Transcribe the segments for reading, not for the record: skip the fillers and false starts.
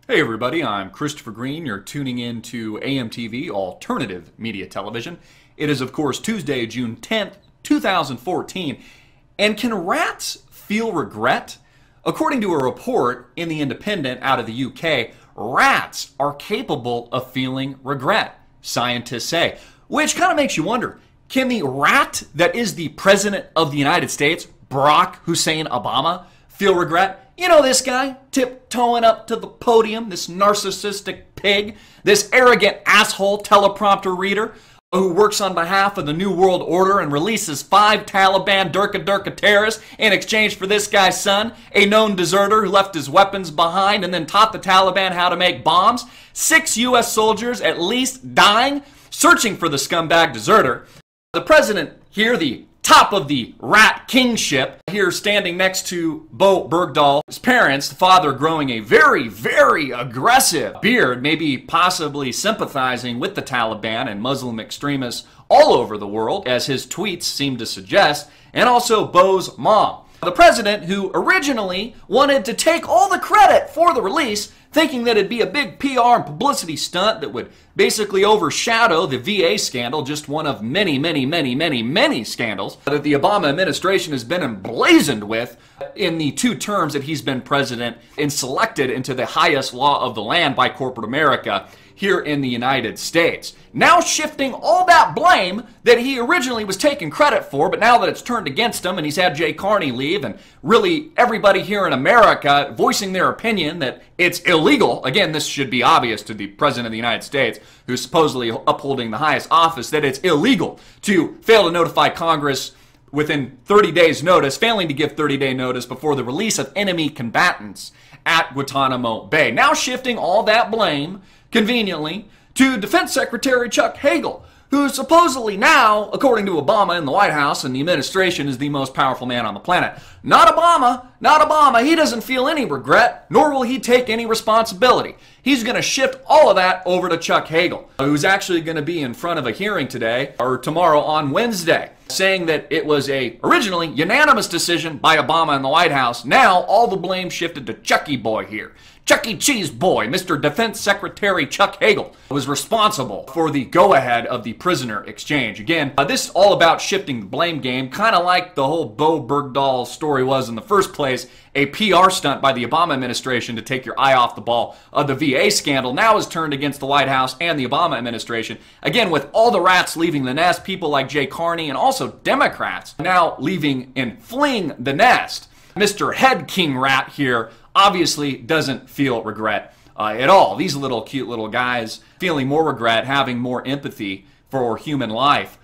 Hey everybody, I'm Christopher Green. You're tuning in to AMTV, Alternative Media Television. It is, of course, Tuesday, June 10th, 2014. And can rats feel regret? According to a report in The Independent out of the UK, rats are capable of feeling regret, scientists say. Which kind of makes you wonder, can the rat that is the President of the United States, Barack Hussein Obama, feel regret? You know this guy, tiptoeing up to the podium, this narcissistic pig, this arrogant asshole teleprompter reader who works on behalf of the New World Order and releases 5 Taliban Durka terrorists in exchange for this guy's son, a known deserter who left his weapons behind and then taught the Taliban how to make bombs. 6 U.S. soldiers at least dying, searching for the scumbag deserter. The president here, the top of the rat kingship, here standing next to Bergdahl, his parents, the father growing a very, very aggressive beard, maybe possibly sympathizing with the Taliban and Muslim extremists all over the world, as his tweets seem to suggest, and also Bo's mom. The president, who originally wanted to take all the credit for the release, thinking that it'd be a big PR and publicity stunt that would basically overshadow the VA scandal, just one of many, many, many, many, many scandals that the Obama administration has been emblazoned with in the 2 terms that he's been president and selected into the highest law of the land by corporate America here in the United States. Now shifting all that blame that he originally was taking credit for, but now that it's turned against him and he's had Jay Carney leave and really everybody here in America voicing their opinion that it's illegal. Again, this should be obvious to the President of the United States, who's supposedly upholding the highest office, that it's illegal to fail to notify Congress within 30 days notice, failing to give 30-day notice before the release of enemy combatants at Guantanamo Bay. Now shifting all that blame conveniently to Defense Secretary Chuck Hagel, who supposedly now, according to Obama in the White House and the administration, is the most powerful man on the planet. Not Obama, not Obama. He doesn't feel any regret, nor will he take any responsibility. He's going to shift all of that over to Chuck Hagel, who's actually going to be in front of a hearing today, or tomorrow on Wednesday, saying that it was a originally unanimous decision by Obama in the White House. Now all the blame shifted to Chucky Boy here. Chuck E. Cheese Boy, Mr. Defense Secretary Chuck Hagel, was responsible for the go-ahead of the prisoner exchange. Again, this is all about shifting the blame game, kind of like the whole Bo Bergdahl story was in the first place, a PR stunt by the Obama administration to take your eye off the ball of the VA scandal. Now is turned against the White House and the Obama administration. Again, with all the rats leaving the nest, people like Jay Carney and also Democrats now leaving and fleeing the nest. Mr. Head King Rat here obviously doesn't feel regret at all. These little cute little guys feeling more regret, having more empathy for human life,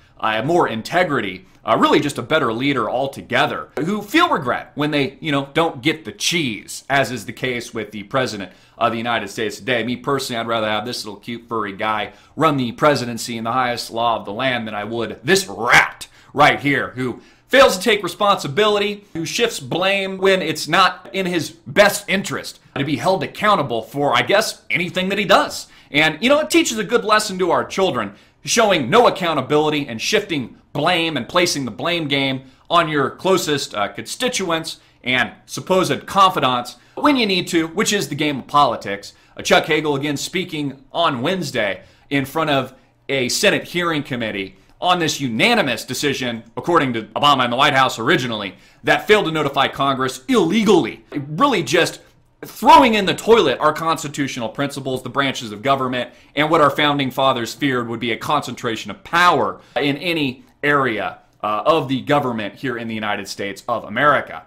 more integrity, really just a better leader altogether, who feel regret when they, don't get the cheese, as is the case with the President of the United States today. Me personally, I'd rather have this little cute furry guy run the presidency in the highest law of the land than I would this rat right here, who fails to take responsibility, who shifts blame when it's not in his best interest to be held accountable for, I guess, anything that he does. And, it teaches a good lesson to our children, showing no accountability and shifting blame and placing the blame game on your closest constituents and supposed confidants when you need to, which is the game of politics. Chuck Hagel, again, speaking on Wednesday in front of a Senate hearing committee on this unanimous decision, according to Obama and the White House originally, that failed to notify Congress illegally. Really just throwing in the toilet our constitutional principles, the branches of government, and what our founding fathers feared would be a concentration of power in any area of the government here in the United States of America.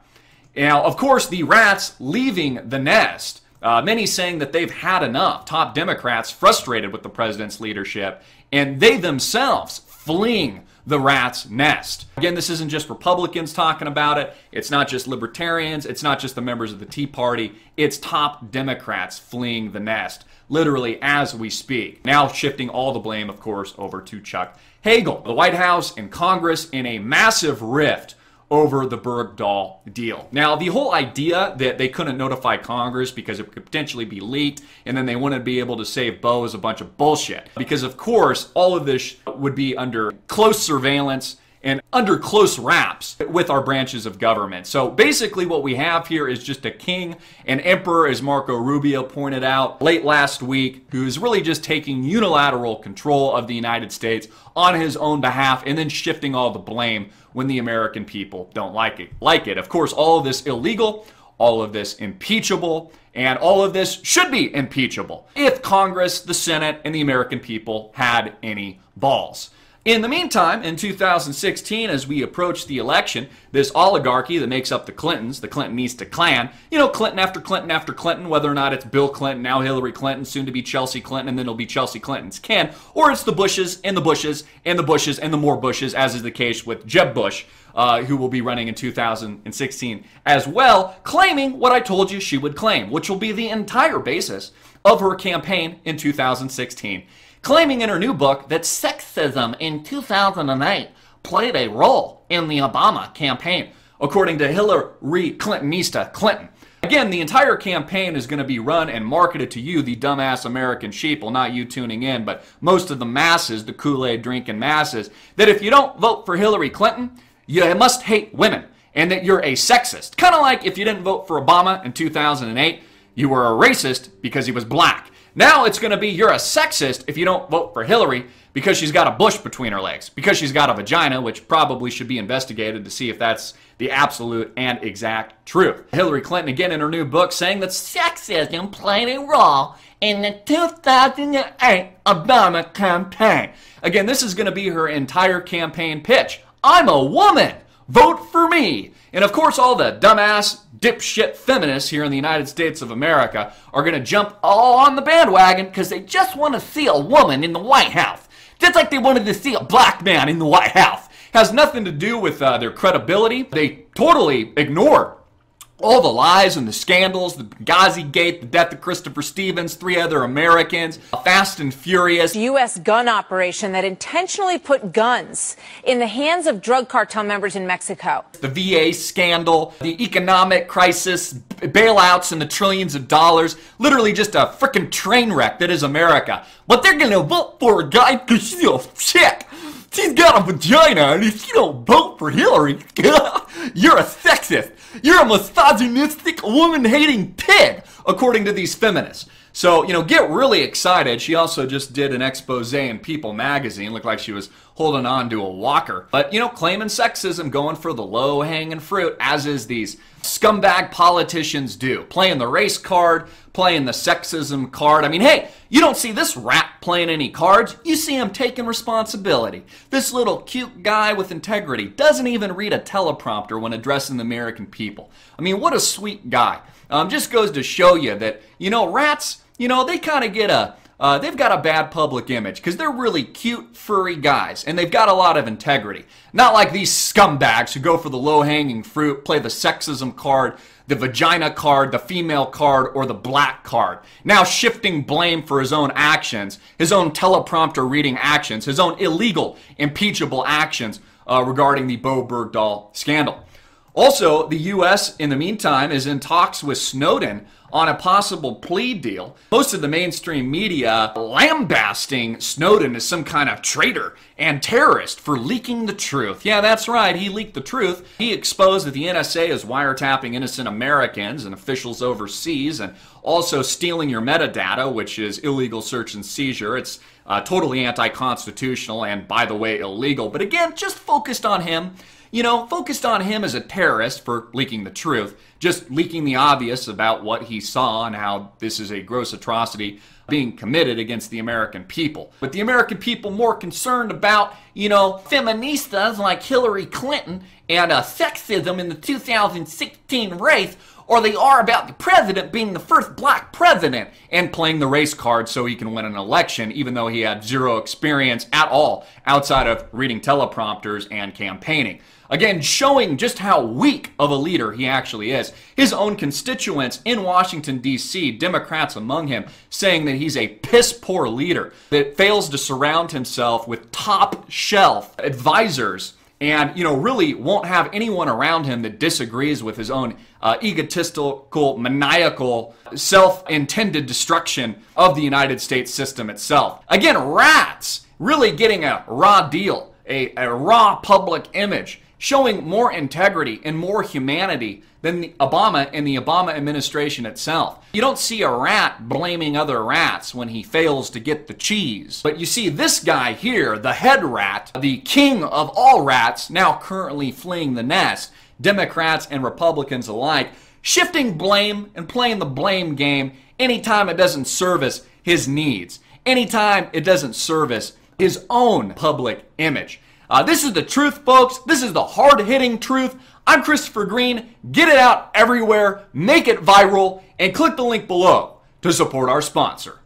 Now, of course, the rats leaving the nest, many saying that they've had enough. Top Democrats frustrated with the president's leadership, and they themselves fleeing the rat's nest. Again, this isn't just Republicans talking about it. It's not just libertarians. It's not just the members of the Tea Party. It's top Democrats fleeing the nest, literally as we speak. Now shifting all the blame, of course, over to Chuck Hagel. The White House and Congress in a massive rift over the Bergdahl deal. Now, the whole idea that they couldn't notify Congress because it could potentially be leaked and then they wouldn't be able to save Bo is a bunch of bullshit. Because, of course, all of this would be under close surveillance and under close wraps with our branches of government. So basically what we have here is just a king, an emperor, as Marco Rubio pointed out late last week, who is really just taking unilateral control of the United States on his own behalf and then shifting all the blame when the American people don't like it. Of course, all of this illegal, all of this impeachable, and all of this should be impeachable if Congress, the Senate, and the American people had any balls. In the meantime, in 2016, as we approach the election, this oligarchy that makes up the Clintons, the Clintonista clan, you know, Clinton after Clinton after Clinton, whether or not it's Bill Clinton, now Hillary Clinton, soon to be Chelsea Clinton, and then it'll be Chelsea Clinton's kin, or it's the Bushes and the Bushes and the Bushes and the more Bushes, as is the case with Jeb Bush, who will be running in 2016 as well, claiming what I told you she would claim, which will be the entire basis of her campaign in 2016. Claiming in her new book that sexism in 2008 played a role in the Obama campaign, according to Hillary Clintonista Clinton. Again, the entire campaign is going to be run and marketed to you, the dumbass American sheep, well, not you tuning in, but most of the masses, the Kool-Aid drinking masses, that if you don't vote for Hillary Clinton, you must hate women, and that you're a sexist. Kind of like if you didn't vote for Obama in 2008, you were a racist because he was black. Now it's going to be you're a sexist if you don't vote for Hillary because she's got a bush between her legs, because she's got a vagina, which probably should be investigated to see if that's the absolute and exact truth. Hillary Clinton, again in her new book, saying that sexism played a role in the 2008 Obama campaign. Again, this is going to be her entire campaign pitch. I'm a woman. Vote for me. And of course, all the dumbass, dipshit feminists here in the United States of America are going to jump all on the bandwagon because they just want to see a woman in the White House. Just like they wanted to see a black man in the White House. Has nothing to do with their credibility. They totally ignore all the lies and the scandals, the Ghazi Gate, the death of Christopher Stevens, 3 other Americans, Fast and Furious. U.S. gun operation that intentionally put guns in the hands of drug cartel members in Mexico. The VA scandal, the economic crisis, bailouts and the trillions of dollars, literally just a freaking train wreck that is America. But they're going to vote for a guy because she's a chick. She's got a vagina, and if you don't vote for Hillary, you're a sexist. You're a misogynistic, woman-hating pig, according to these feminists. So, you know, get really excited. She also just did an expose in People magazine. Looked like she was holding on to a walker. But, you know, claiming sexism, going for the low-hanging fruit, as is these scumbag politicians do. Playing the race card, playing the sexism card. I mean, hey, you don't see this rat playing any cards. You see him taking responsibility. This little cute guy with integrity doesn't even read a teleprompter when addressing the American people. I mean, what a sweet guy. Just goes to show you that, you know, rats, you know, they kind of get they've got a bad public image because they're really cute, furry guys, and they've got a lot of integrity. Not like these scumbags who go for the low-hanging fruit, play the sexism card, the vagina card, the female card, or the black card. Now shifting blame for his own actions, his own teleprompter reading actions, his own illegal, impeachable actions regarding the Bergdahl scandal. Also, the U.S., in the meantime, is in talks with Snowden on a possible plea deal. Most of the mainstream media lambasting Snowden as some kind of traitor and terrorist for leaking the truth. Yeah, that's right, he leaked the truth. He exposed that the NSA is wiretapping innocent Americans and officials overseas and also stealing your metadata, which is illegal search and seizure. It's totally anti-constitutional and, by the way, illegal. But again, just focused on him. You know, focused on him as a terrorist for leaking the truth, just leaking the obvious about what he saw and how this is a gross atrocity being committed against the American people. But the American people more concerned about, you know, feministas like Hillary Clinton and sexism in the 2016 race, or they are about the president being the first black president and playing the race card so he can win an election, even though he had zero experience at all outside of reading teleprompters and campaigning. Again, showing just how weak of a leader he actually is. His own constituents in Washington, D.C., Democrats among him, saying that he's a piss-poor leader that fails to surround himself with top-shelf advisors and, you know, really won't have anyone around him that disagrees with his own egotistical, maniacal, self-intended destruction of the United States system itself. Again, rats really getting a raw deal a raw public image, showing more integrity and more humanity than Obama and the Obama administration itself. You don't see a rat blaming other rats when he fails to get the cheese. But you see this guy here, the head rat, the king of all rats, now currently fleeing the nest, Democrats and Republicans alike, shifting blame and playing the blame game anytime it doesn't service his needs, anytime it doesn't service his own public image. This is the truth, folks. This is the hard-hitting truth. I'm Christopher Green. Get it out everywhere, make it viral, and click the link below to support our sponsor.